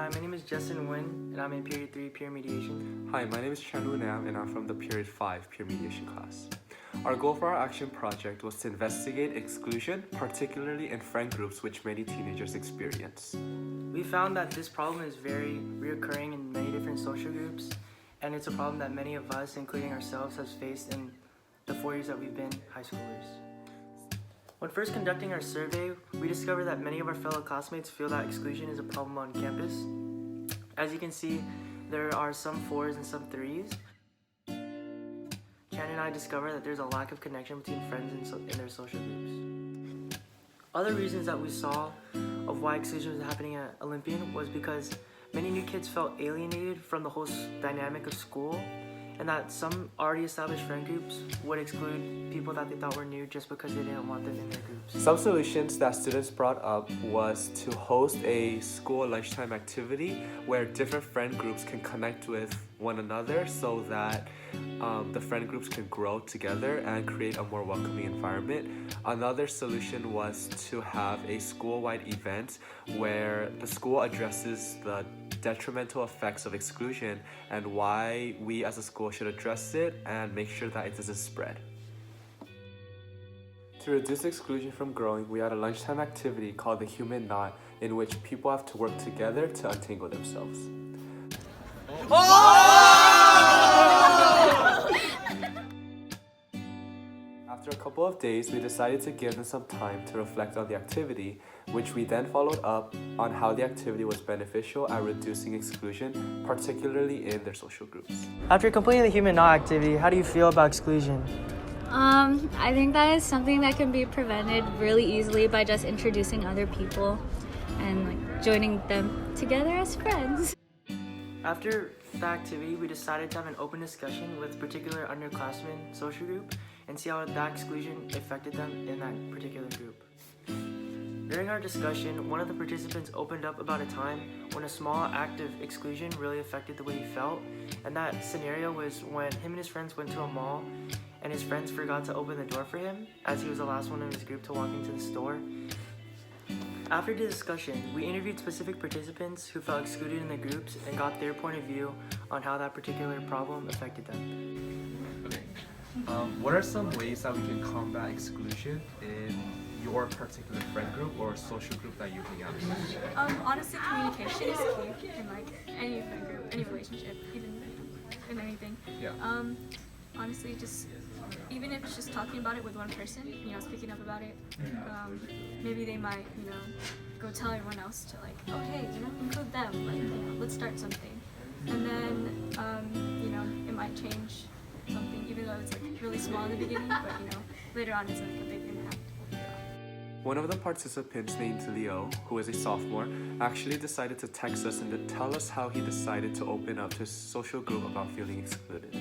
Hi, my name is Justin Nguyen, and I'm in Period 3 Peer Mediation. Hi, my name is Chanwohooo, and I'm from the Period 5 Peer Mediation class. Our goal for our action project was to investigate exclusion, particularly in friend groups which many teenagers experience. We found that this problem is very reoccurring in many different social groups, and it's a problem that many of us, including ourselves, has faced in the 4 years that we've been high schoolers. When first conducting our survey, we discovered that many of our fellow classmates feel that exclusion is a problem on campus. As you can see, there are some 4s and some 3s. Chan and I discovered that there's a lack of connection between friends in their social groups. Other reasons that we saw of why exclusion was happening at Olympian was because many new kids felt alienated from the whole dynamic of school, and that some already established friend groups would exclude people that they thought were new just because they didn't want them in their groups. Some solutions that students brought up was to host a school lunchtime activity where different friend groups can connect with one another so that the friend groups can grow together and create a more welcoming environment. Another solution was to have a school-wide event where the school addresses the detrimental effects of exclusion and why we as a school should address it and make sure that it doesn't spread. To reduce exclusion from growing, we had a lunchtime activity called the Human Knot, in which people have to work together to untangle themselves. After a couple of days, we decided to give them some time to reflect on the activity, which we then followed up on how the activity was beneficial at reducing exclusion, particularly in their social groups. After completing the Human Knot activity, how do you feel about exclusion? I think that is something that can be prevented really easily by just introducing other people and joining them together as friends. After the activity, we decided to have an open discussion with particular underclassmen social group and see how that exclusion affected them in that particular group. During our discussion, one of the participants opened up about a time when a small act of exclusion really affected the way he felt, and that scenario was when him and his friends went to a mall and his friends forgot to open the door for him as he was the last one in his group to walk into the store. After the discussion, we interviewed specific participants who felt excluded in the groups and got their point of view on how that particular problem affected them. Okay. What are some ways that we can combat exclusion in your particular friend group or social group that you hang out with? Honestly, communication is key in any friend group, any relationship, even in anything. Yeah. Honestly, just even if it's just talking about it with one person, speaking up about it, maybe they might, go tell everyone else to oh hey, include them, let's start something, and then it might change something, even though it's really small in the beginning, but later on it's a big impact. One of the participants named Leo, who is a sophomore, actually decided to text us and to tell us how he decided to open up to his social group about feeling excluded.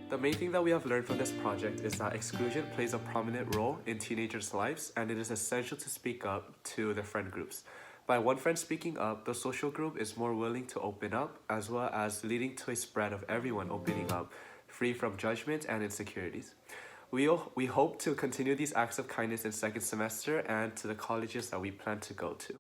The main thing that we have learned from this project is that exclusion plays a prominent role in teenagers' lives, and it is essential to speak up to their friend groups. By one friend speaking up, the social group is more willing to open up, as well as leading to a spread of everyone opening up, free from judgment and insecurities. We hope to continue these acts of kindness in second semester and to the colleges that we plan to go to.